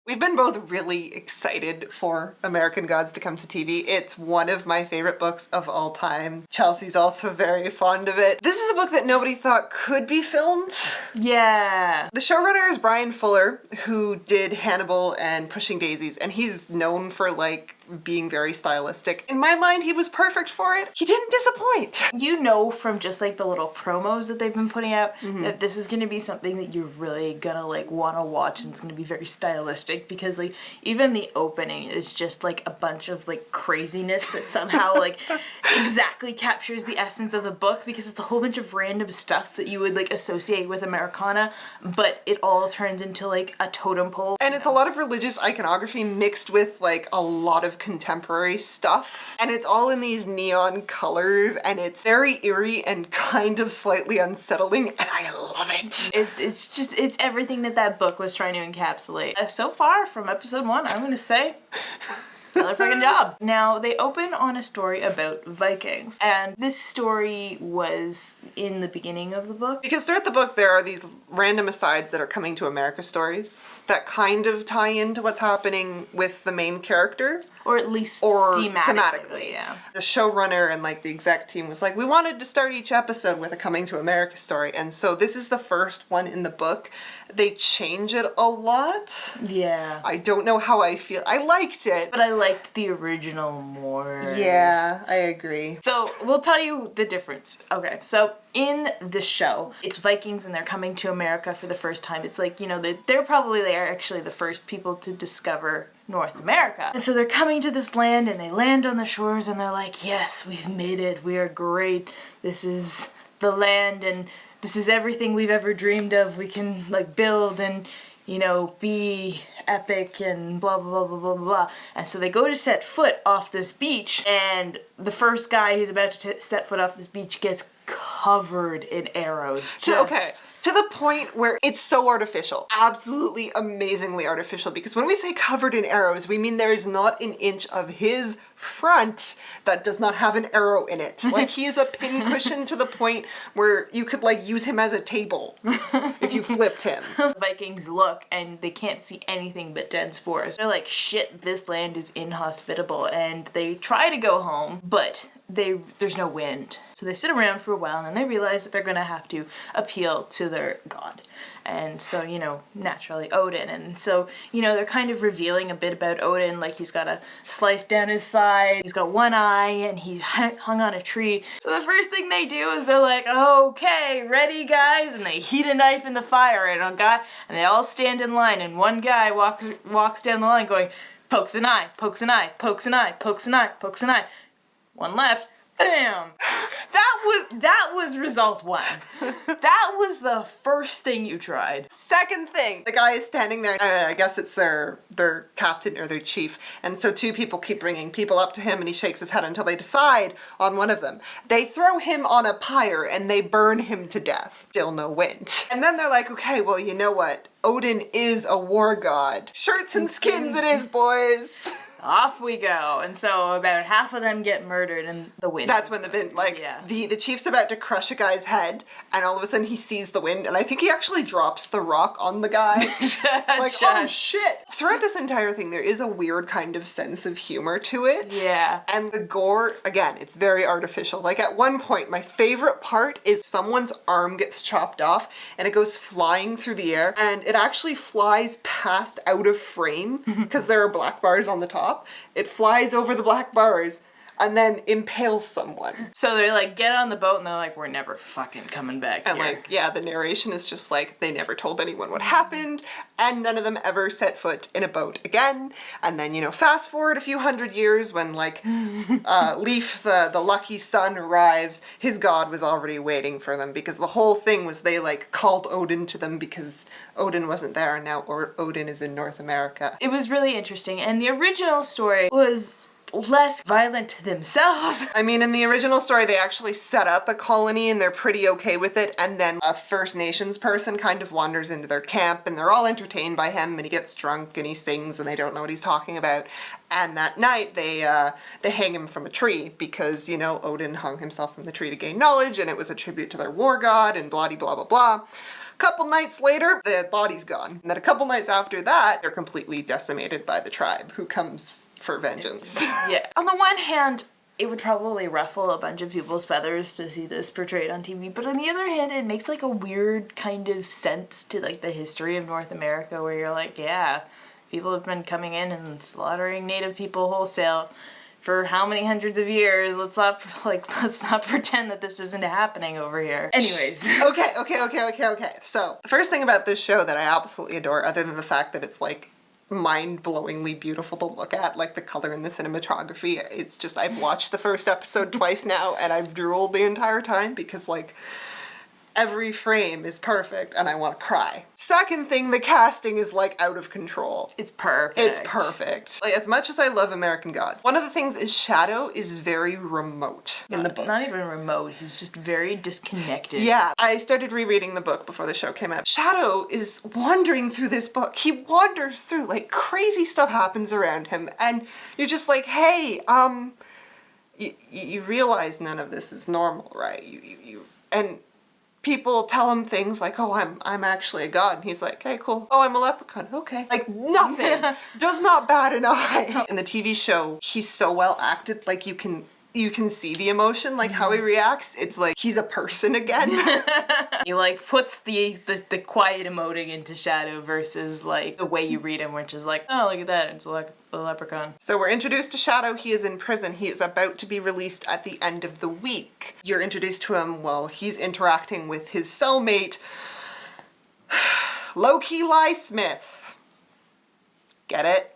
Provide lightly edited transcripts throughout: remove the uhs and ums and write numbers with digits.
We've been both really excited for American Gods to come to TV. It's one of my favorite books of all time. Chelsea's also very fond of it. This is a book that nobody thought could be filmed. Yeah. The showrunner is Brian Fuller, who did Hannibal and Pushing Daisies, and he's known for like being very stylistic. In my mind, he was perfect for it. He didn't disappoint. You know from just like the little promos that they've been putting out that this is gonna be something that you're really gonna like wanna watch, and it's gonna be very stylistic, because like even the opening is just like a bunch of like craziness that somehow like exactly captures the essence of the book, because it's a whole bunch of random stuff that you would like associate with Americana, but it all turns into like a totem pole. And it's a lot of religious iconography mixed with like a lot of contemporary stuff, and it's all in these neon colors, and it's very eerie and kind of slightly unsettling, and I love it. It's everything that book was trying to encapsulate. So far from episode 1, I'm gonna say stellar freaking job. Now, they open on a story about Vikings, and this story was in the beginning of the book. Because throughout the book there are these random asides that are coming to America stories that kind of tie into what's happening with the main character. Or at least thematically. Yeah. The showrunner and like the exec team was like, we wanted to start each episode with a coming to America story, and so this is the first one in the book. They change it a lot. Yeah. I don't know how I feel. I liked it. But I liked the original more. Yeah, I agree. So, we'll tell you the difference. Okay, so in the show, it's Vikings and they're coming to America for the first time. It's like, you know, they are actually the first people to discover North America. And so they're coming to this land, and they land on the shores, and they're like, yes, we've made it. We are great. This is the land, and this is everything we've ever dreamed of. We can like build and, you know, be epic and blah, blah, blah, blah, blah, blah. And so they go to set foot off this beach, and the first guy who's about to set foot off this beach gets covered in arrows. Okay, to the point where it's so artificial. Absolutely amazingly artificial, because when we say covered in arrows, we mean there is not an inch of his front that does not have an arrow in it. Like, he is a pincushion to the point where you could like use him as a table if you flipped him. Vikings look and they can't see anything but dense forest. They're like, shit, this land is inhospitable, and they try to go home, but there's no wind. So they sit around for a while, and then they realize that they're gonna have to appeal to their god. And so, you know, naturally Odin. And so, you know, they're kind of revealing a bit about Odin, like he's got a slice down his side, he's got one eye, and he's hung on a tree. So the first thing they do is they're like, okay, ready guys? And they heat a knife in the fire, and they all stand in line, and one guy walks down the line going, pokes an eye, pokes an eye, pokes an eye, pokes an eye, pokes an eye. One left. Bam! That was result 1. That was the first thing you tried. Second thing, the guy is standing there, I guess it's their captain or their chief, and so 2 people keep bringing people up to him, and he shakes his head until they decide on one of them. They throw him on a pyre and they burn him to death. Still no wind. And then they're like, okay, well, you know what? Odin is a war god. Shirts and skins it is, boys. Off we go. And so about half of them get murdered in the wind. That's when the chief's about to crush a guy's head, and all of a sudden he sees the wind, and I think he actually drops the rock on the guy. Like, oh shit. Throughout this entire thing, there is a weird kind of sense of humor to it. Yeah. And the gore, again, it's very artificial. Like, at one point, my favorite part is someone's arm gets chopped off, and it goes flying through the air, and it actually flies past out of frame, because there are black bars on the top. It flies over the black bars and then impales someone. So they like get on the boat, and they're like, we're never fucking coming back and here. Like, yeah, the narration is just like, they never told anyone what happened, and none of them ever set foot in a boat again. And then, you know, fast forward a few hundred years when like Leif, the lucky son, arrives, his god was already waiting for them, because the whole thing was they like called Odin to them because Odin wasn't there, and now Odin is in North America. It was really interesting, and the original story was less violent to themselves. I mean, in the original story, they actually set up a colony, and they're pretty okay with it, and then a First Nations person kind of wanders into their camp, and they're all entertained by him, and he gets drunk, and he sings, and they don't know what he's talking about. And that night, they hang him from a tree, because, you know, Odin hung himself from the tree to gain knowledge, and it was a tribute to their war god, and blah-de-blah-blah-blah. couple nights later, the body's gone. And then a couple nights after that, they're completely decimated by the tribe who comes for vengeance. Yeah. On the one hand, it would probably ruffle a bunch of people's feathers to see this portrayed on TV, but on the other hand, it makes like a weird kind of sense to like the history of North America where you're like, yeah, people have been coming in and slaughtering native people wholesale for how many hundreds of years. Let's not pretend that this isn't happening over here. Anyways. Okay. So, the first thing about this show that I absolutely adore, other than the fact that it's like mind-blowingly beautiful to look at, like the color and the cinematography, it's just, I've watched the first episode twice now and I've drooled the entire time because like every frame is perfect and I want to cry. Second thing, the casting is like out of control. It's perfect. It's perfect. Like, as much as I love American Gods, one of the things is Shadow is very remote in the book. Not even remote, he's just very disconnected. Yeah, I started rereading the book before the show came out. Shadow is wandering through this book. He wanders through, like, crazy stuff happens around him, and you're just like, hey, you realize none of this is normal, right? And people tell him things like, oh, I'm actually a god. And he's like, okay, cool. Oh, I'm a leprechaun. Okay. Like, nothing. Does not bat an eye. In the TV show, he's so well acted, like you can see the emotion, like how he reacts. It's like he's a person again. He like puts the quiet emoting into Shadow versus like the way you read him, which is like, oh, look at that, it's a leprechaun. So we're introduced to Shadow. He is in prison. He is about to be released at the end of the week. You're introduced to him while he's interacting with his cellmate, Low-Key Lie Smith. Get it?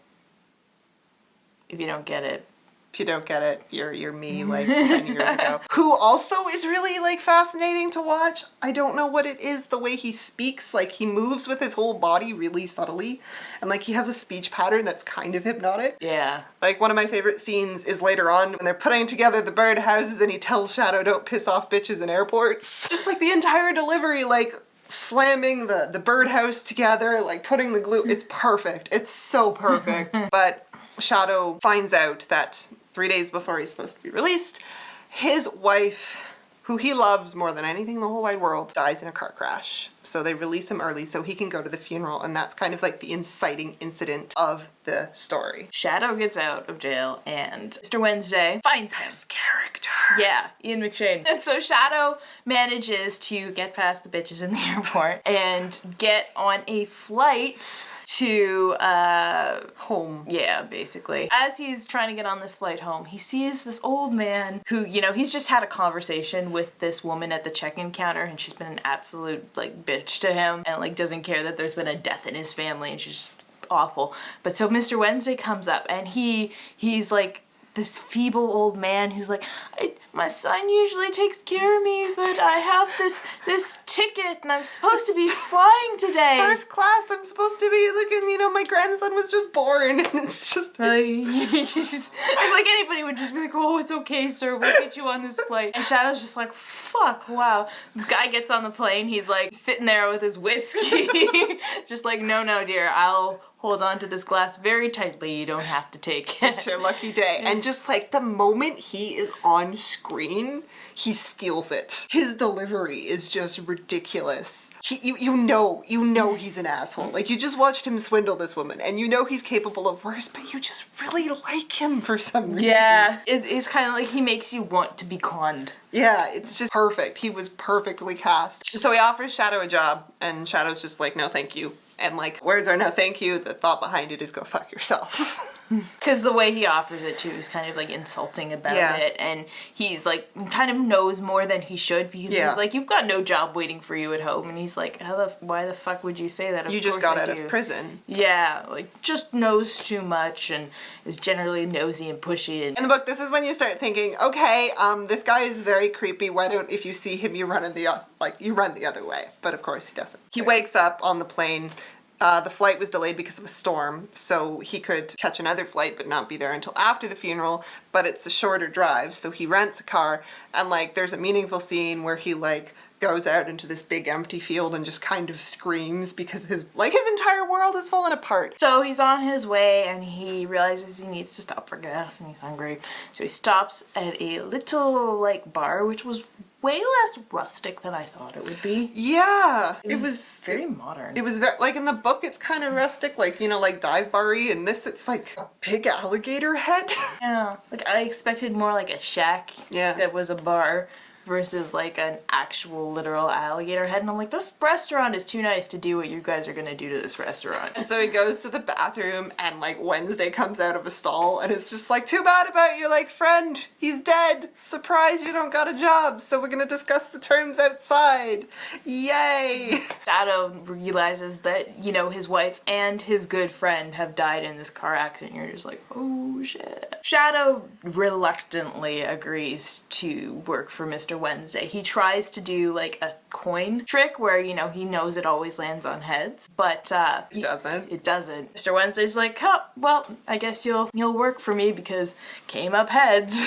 If you don't get it. If you don't get it, you're me like 10 years ago. Who also is really like fascinating to watch. I don't know what it is, the way he speaks, like he moves with his whole body really subtly. And like he has a speech pattern that's kind of hypnotic. Yeah. Like one of my favorite scenes is later on when they're putting together the birdhouses and he tells Shadow don't piss off bitches in airports. Just like the entire delivery, like slamming the birdhouse together, like putting the glue, it's perfect. It's so perfect. But Shadow finds out that 3 days before he's supposed to be released, his wife, who he loves more than anything in the whole wide world, dies in a car crash. So they release him early so he can go to the funeral, and that's kind of like the inciting incident of the story. Shadow gets out of jail and Mr. Wednesday finds him. Best character. Yeah, Ian McShane. And so Shadow manages to get past the bitches in the airport and get on a flight to Home. Yeah, basically. As he's trying to get on this flight home, he sees this old man who, you know, he's just had a conversation with this woman at the check-in counter and she's been an absolute like bitch to him and like doesn't care that there's been a death in his family and she's just awful. But so Mr. Wednesday comes up and he's like this feeble old man who's like, my son usually takes care of me, but I have this ticket and I'm supposed to be flying today. First class, I'm supposed to be looking, you know, my grandson was just born. And it's just... like anybody would just be like, oh, it's okay, sir, we'll get you on this flight. And Shadow's just like, fuck, wow. This guy gets on the plane, he's like sitting there with his whiskey. Just like, no, dear, I'll hold on to this glass very tightly. You don't have to take it. It's your lucky day. And just like the moment he is on screen, he steals it. His delivery is just ridiculous. You know he's an asshole. Like you just watched him swindle this woman and you know he's capable of worse, but you just really like him for some reason. Yeah, it's kind of like he makes you want to be conned. Yeah, it's just perfect. He was perfectly cast. So he offers Shadow a job and Shadow's just like, no thank you. And like, words are no thank you, the thought behind it is go fuck yourself. Because the way he offers it too is kind of like insulting about it, and he's like kind of knows more than he should because he's like, you've got no job waiting for you at home, and he's like, why the fuck would you say that? You just got out of prison. Yeah, like just knows too much and is generally nosy and pushy. And in the book, this is when you start thinking, okay, this guy is very creepy. Why don't, if you see him, you run the other way? But of course he doesn't. He wakes up on the plane. The flight was delayed because of a storm, so he could catch another flight but not be there until after the funeral, but it's a shorter drive, so he rents a car, and like there's a meaningful scene where he like goes out into this big empty field and just kind of screams because his entire world has fallen apart. So he's on his way and he realizes he needs to stop for gas and he's hungry, so he stops at a little like bar, which was way less rustic than I thought it would be. Yeah, It was very modern. It was very, like in the book it's kind of rustic, like, you know, like dive bar-y, and this it's like a big alligator head. Yeah, like I expected more like a shack Yeah. that was a bar versus like an actual literal alligator head, and I'm like, this restaurant is too nice to do what you guys are gonna do to this restaurant. And so he goes to the bathroom, and like Wednesday comes out of a stall, and it's just like, too bad about your like friend, he's dead, surprise you don't got a job, so we're gonna discuss the terms outside, yay. Shadow realizes that, you know, his wife and his good friend have died in this car accident. You're just like, oh shit. Shadow reluctantly agrees to work for Mr. Wednesday. He tries to do like a coin trick where, you know, he knows it always lands on heads, but It doesn't. It doesn't. Mr. Wednesday's like, oh, well, I guess you'll work for me because came up heads.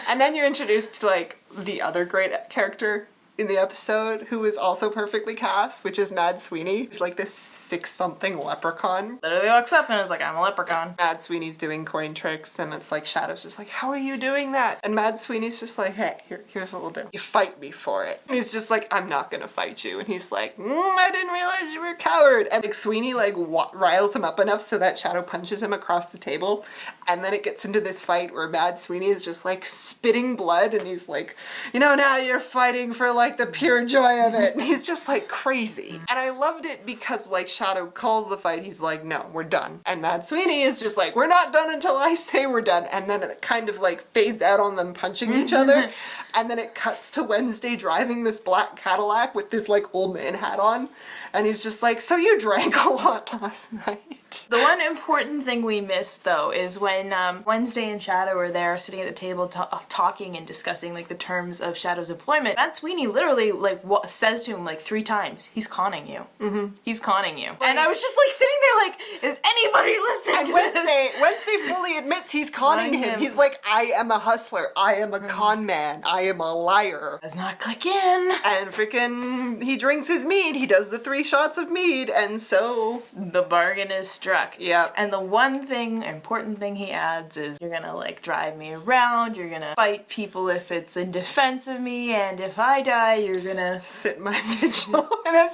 And then you're introduced to like the other great character in the episode who is also perfectly cast, which is Mad Sweeney. He's like this 6-something leprechaun. Literally walks up and is like, I'm a leprechaun. Mad Sweeney's doing coin tricks, and it's like Shadow's just like, how are you doing that? And Mad Sweeney's just like, hey, here's what we'll do. You fight me for it. And he's just like, I'm not gonna fight you. And he's like, I didn't realize you were a coward. And like Sweeney like riles him up enough so that Shadow punches him across the table. And then it gets into this fight where Mad Sweeney is just like spitting blood, and he's like, you know, now you're fighting for like the pure joy of it. And he's just like crazy. And I loved it because like Shadow calls the fight, he's like, no, we're done. And Mad Sweeney is just like, we're not done until I say we're done. And then it kind of like fades out on them punching each other. And then it cuts to Wednesday driving this black Cadillac with this like old man hat on. And he's just like, so you drank a lot last night. The one important thing we missed, though, is when Wednesday and Shadow are there sitting at the table talking and discussing like the terms of Shadow's employment. Matt Sweeney literally like says to him like 3 times, he's conning you. Mm-hmm. He's conning you. And I was just like sitting there like, is anybody listening to this? Wednesday fully admits he's conning him. He's like, I am a hustler. I am a con man. I am a liar. Does not click in. And freaking, he drinks his mead. He does the 3 shots of mead, and so the bargain is struck. Yeah. And the one important thing he adds is, you're gonna like drive me around, you're gonna fight people if it's in defense of me, and if I die, you're gonna sit my vigil. And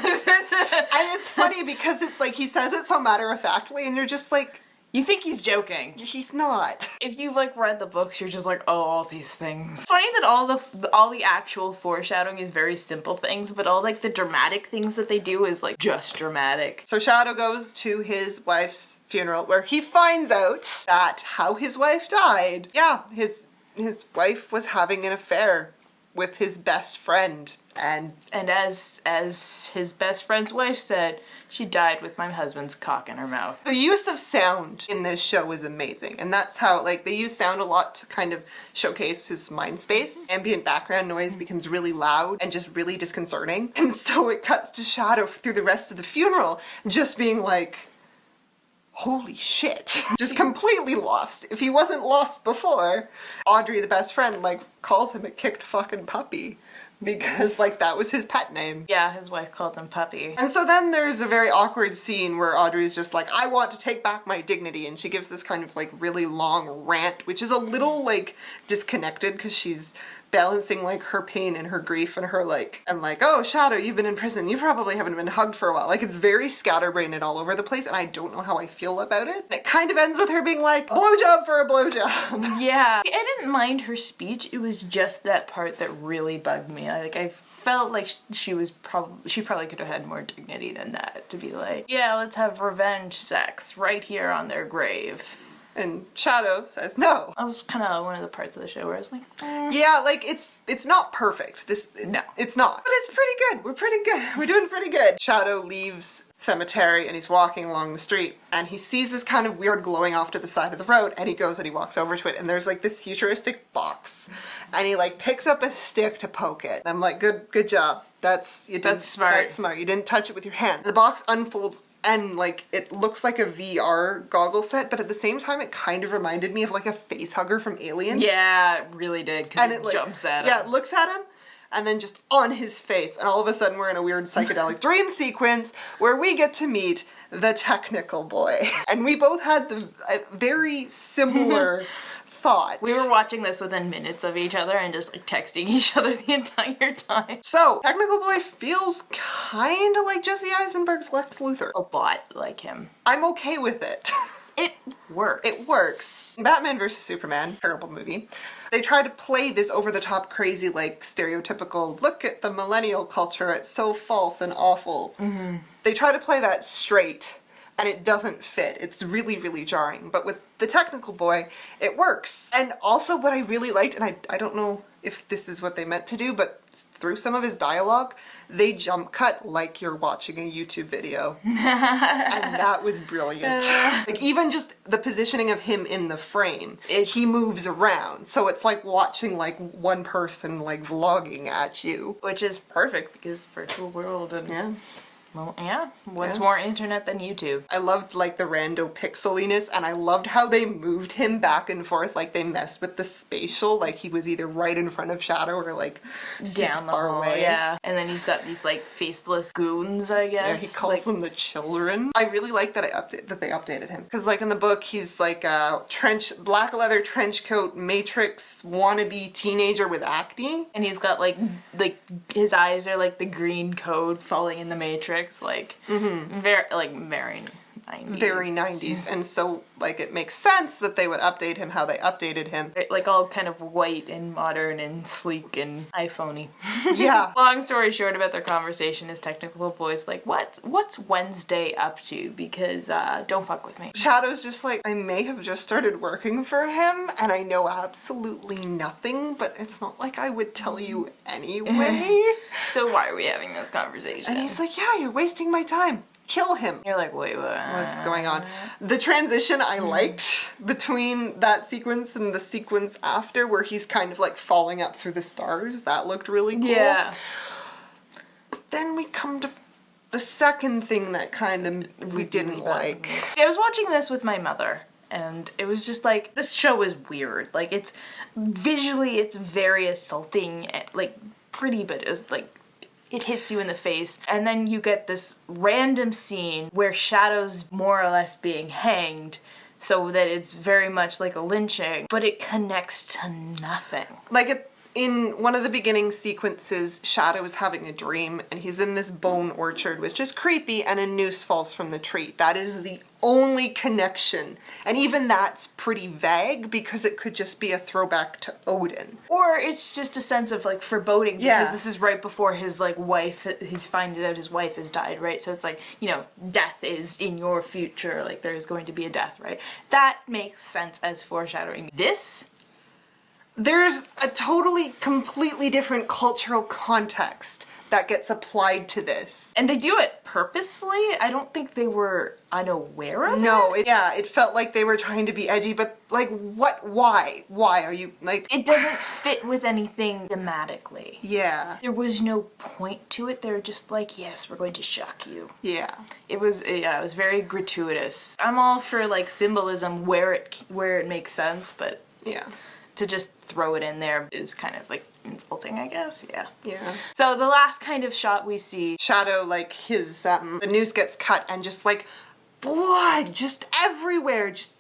it's funny because it's like he says it so matter-of-factly, and you're just like, you think he's joking. He's not. If you've like read the books, you're just like, oh, all these things. It's funny that all the actual foreshadowing is very simple things, but all like the dramatic things that they do is like just dramatic. So Shadow goes to his wife's funeral where he finds out that how his wife died. Yeah, his wife was having an affair with his best friend. And as his best friend's wife said, she died with my husband's cock in her mouth. The use of sound in this show is amazing. And that's how, like, they use sound a lot to kind of showcase his mind space. Ambient background noise becomes really loud and just really disconcerting. And so it cuts to Shadow through the rest of the funeral just being like, holy shit. Just completely lost. If he wasn't lost before, Audrey, the best friend, like, calls him a kicked fucking puppy. Because, like, that was his pet name. Yeah, his wife called him Puppy. And so then there's a very awkward scene where Audrey's just like, I want to take back my dignity. And she gives this kind of, like, really long rant, which is a little, like, disconnected because she's balancing, like, her pain and her grief and her, like, and like, oh, Shadow, you've been in prison. You probably haven't been hugged for a while. Like, it's very scatterbrained all over the place, and I don't know how I feel about it. And it kind of ends with her being like, blowjob for a blowjob. Yeah. I didn't mind her speech. It was just that part that really bugged me. I felt like she probably could have had more dignity than that, to be like, yeah, let's have revenge sex right here on their grave. And Shadow says no. That was kind of one of the parts of the show where I was like, yeah, like, it's not perfect. No. It's not. But it's pretty good. We're pretty good. We're doing pretty good. Shadow leaves cemetery and he's walking along the street and he sees this kind of weird glowing off to the side of the road, and he goes and he walks over to it, and there's like this futuristic box, and he like picks up a stick to poke it. And I'm like, good job. That's smart. That's smart. You didn't touch it with your hand. The box unfolds and like it looks like a VR goggle set, but at the same time it kind of reminded me of like a face hugger from Alien. Yeah, it really did, because it like, jumps at him. Yeah, it looks at him and then just on his face, and all of a sudden we're in a weird psychedelic dream sequence where we get to meet the technical boy. And we both had the very similar thought. We were watching this within minutes of each other and just like texting each other the entire time. So, Technical Boy feels kind of like Jesse Eisenberg's Lex Luthor. A lot like him. I'm okay with it. It works. It works. Batman vs. Superman, terrible movie. They try to play this over-the-top, crazy, like, stereotypical, look at the millennial culture, it's so false and awful. Mm-hmm. They try to play that straight, and it doesn't fit. It's really, really jarring. But with the Technical Boy, it works. And also what I really liked, and I don't know if this is what they meant to do, but through some of his dialogue, they jump cut like you're watching a YouTube video. And that was brilliant. Like, even just the positioning of him in the frame, he moves around. So it's like watching like one person like vlogging at you. Which is perfect because virtual world and... Yeah. Well, yeah. What's more internet than YouTube? I loved like the rando pixeliness, and I loved how they moved him back and forth, like they messed with the spatial, like he was either right in front of Shadow or like down the far hall, away. yeah. And then he's got these like faceless goons, I guess. Yeah, he calls them the children. I really like that they updated him, because like in the book he's like a black leather trench coat matrix wannabe teenager with acne, and he's got like his eyes are like the green code falling in the Matrix. Like, very 90s. Very 90s, and so, like, it makes sense that they would update him how they updated him. Like, all kind of white and modern and sleek and iPhone-y. Yeah. Long story short about their conversation is Technical Boy's like, what's Wednesday up to? Because, don't fuck with me. Shadow's just like, I may have just started working for him, and I know absolutely nothing, but it's not like I would tell you anyway. So why are we having this conversation? And he's like, yeah, you're wasting my time. Kill him. You're like, wait, what? What's going on? The transition I liked between that sequence and the sequence after, where he's kind of like falling up through the stars. That looked really cool. Yeah. But then we come to the second thing that kind of we didn't like. I was watching this with my mother, and it was just like, this show is weird. Like, it's visually, it's very assaulting, like pretty, but it's like, it hits you in the face. And then you get this random scene where Shadow's more or less being hanged, so that it's very much like a lynching, but it connects to nothing. Like in one of the beginning sequences, Shadow is having a dream, and he's in this bone orchard, which is creepy, and a noose falls from the tree. That is the only connection. And even that's pretty vague, because it could just be a throwback to Odin. Or it's just a sense of like foreboding, because this is right before his like wife, he's finding out his wife has died, right? So it's like, you know, death is in your future, like there is going to be a death, right? That makes sense as foreshadowing. This? There's a totally, completely different cultural context that gets applied to this. And they do it purposefully? I don't think they were unaware of it? No, it felt like they were trying to be edgy, but like, what, why? Why are you, like... It doesn't fit with anything thematically. Yeah. There was no point to it, they were just like, yes, we're going to shock you. Yeah. It was very gratuitous. I'm all for like symbolism where it makes sense, but... Yeah. To just throw it in there is kind of like insulting, I guess. Yeah. Yeah. So the last kind of shot we see, Shadow, like his the noose gets cut, and just like blood just everywhere, just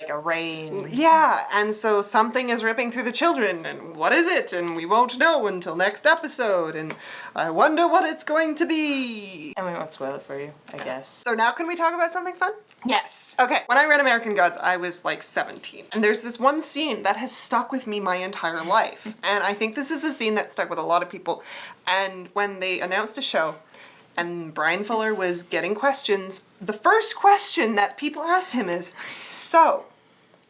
like a rain. Yeah, and so something is ripping through the children, and what is it? And we won't know until next episode, and I wonder what it's going to be. And we won't spoil it for you, I guess. So now can we talk about something fun? Yes. Okay, when I read American Gods, I was like 17. And there's this one scene that has stuck with me my entire life. And I think this is a scene that stuck with a lot of people. And when they announced a show, and Brian Fuller was getting questions, the first question that people asked him is, so,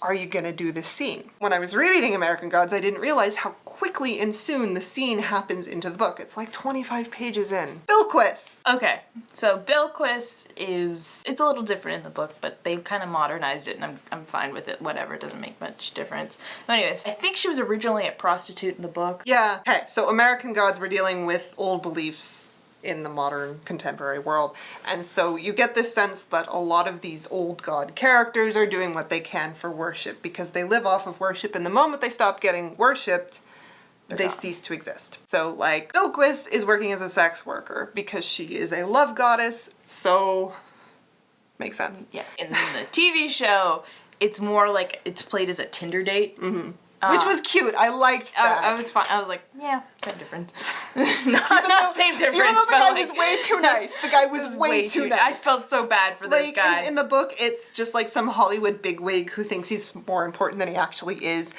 are you gonna do this scene? When I was rereading American Gods, I didn't realize how quickly and soon the scene happens into the book. It's like 25 pages in. Bilquis! Okay, so Bilquis it's a little different in the book, but they've kind of modernized it, and I'm fine with it, whatever, it doesn't make much difference. So anyways, I think she was originally a prostitute in the book. Yeah, okay, so American Gods were dealing with old beliefs in the modern contemporary world. And so you get this sense that a lot of these old god characters are doing what they can for worship, because they live off of worship, and the moment they stop getting worshipped, they cease to exist. So like, Bilquis is working as a sex worker because she is a love goddess, so makes sense. Yeah, in the TV show, it's more like it's played as a Tinder date. Which was cute. I liked that. I was fine. I was like, yeah, same difference. not same difference. Even though the but guy like, was way too nice. The guy was way too nice. I felt so bad for this guy. In the book, it's just like some Hollywood bigwig who thinks he's more important than he actually is.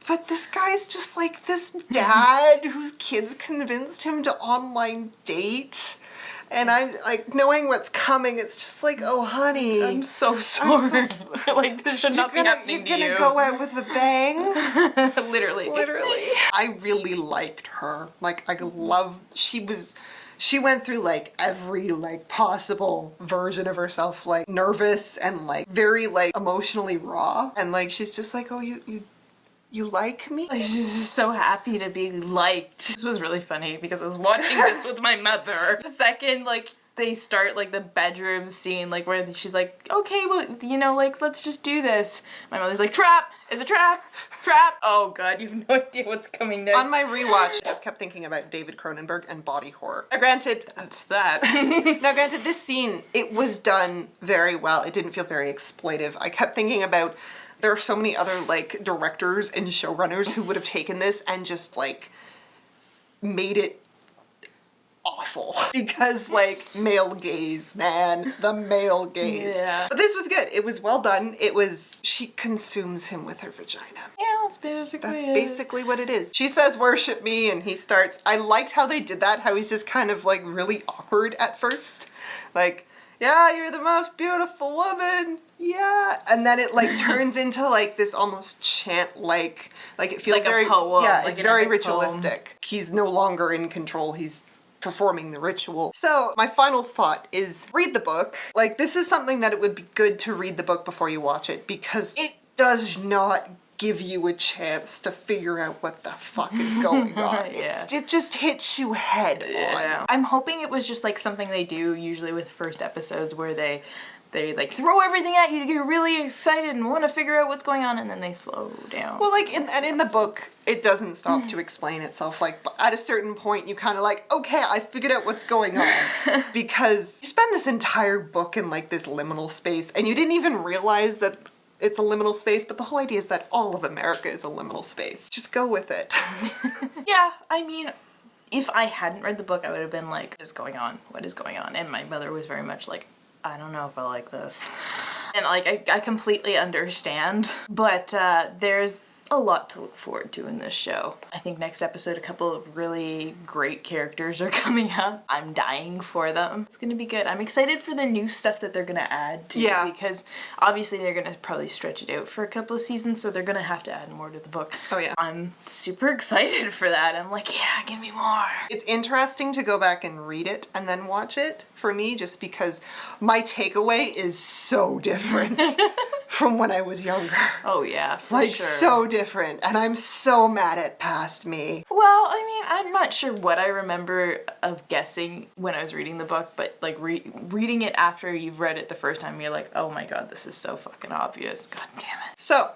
But this guy's just like this dad whose kids convinced him to online date. And I'm like, knowing what's coming, it's just like, oh, honey. I'm so sorry. Like, this should not be happening to you. You're gonna go out with a bang? Literally. I really liked her. Like, she went through like every like possible version of herself, like nervous and like very like emotionally raw. And like, she's just like, oh, you like me? She's just so happy to be liked. This was really funny because I was watching this with my mother. The second, like, they start, like, the bedroom scene, like, where she's like, okay, well, you know, like, let's just do this. My mother's like, trap! It's a trap! Trap! Oh, God, you have no idea what's coming next. On my rewatch, I just kept thinking about David Cronenberg and body horror. Now, granted... That's that. Now, granted, this scene, it was done very well. It didn't feel very exploitive. I kept thinking about... There are so many other, like, directors and showrunners who would have taken this and just, like, made it awful. Because, like, male gaze, man. The male gaze. Yeah. But this was good. It was well done. It was... She consumes him with her vagina. Yeah, that's basically Basically what it is. She says, worship me, and he starts... I liked how they did that, how he's just kind of, like, really awkward at first. Like... Yeah, you're the most beautiful woman. Yeah. And then it like turns into like this almost chant like it feels like very a poem, yeah, like it's very ritualistic. Poem. He's no longer in control. He's performing the ritual. So my final thought is read the book. Like this is something that it would be good to read the book before you watch it because it does not give you a chance to figure out what the fuck is going on. Yeah. It just hits you head on. I'm hoping it was just like something they do usually with first episodes where they like throw everything at you to get really excited and want to figure out what's going on and then they slow down. Well, like, in the book, it doesn't stop to explain itself. Like, at a certain point, you kind of like, okay, I figured out what's going on. Because you spend this entire book in, like, this liminal space, and you didn't even realize that it's a liminal space, but the whole idea is that all of America is a liminal space. Just go with it. Yeah, I mean, if I hadn't read the book, I would have been like, what is going on? What is going on? And my mother was very much like, I don't know if I like this. And like, I completely understand, but there's a lot to look forward to in this show. I think next episode, a couple of really great characters are coming up. I'm dying for them. It's gonna be good. I'm excited for the new stuff that they're gonna add to it because obviously they're gonna probably stretch it out for a couple of seasons, so they're gonna have to add more to the book. Oh yeah. I'm super excited for that. I'm like, yeah, give me more. It's interesting to go back and read it and then watch it for me, just because my takeaway is so different from when I was younger. Oh yeah, for like sure. So different, and I'm so mad at past me. Well, I mean, I'm not sure what I remember of guessing when I was reading the book, but like reading it after you've read it the first time, you're like, oh my god, this is so fucking obvious. God damn it. So,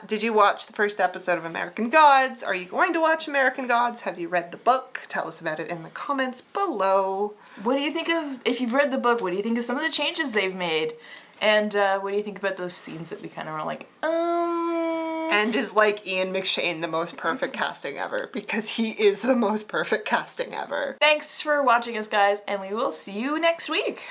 did you watch the first episode of American Gods? Are you going to watch American Gods? Have you read the book? Tell us about it in the comments below. What do you think of, if you've read the book, what do you think of some of the changes they've made? And what do you think about those scenes that we kind of were like, And is like Ian McShane the most perfect casting ever? Because he is the most perfect casting ever. Thanks for watching us, guys, and we will see you next week.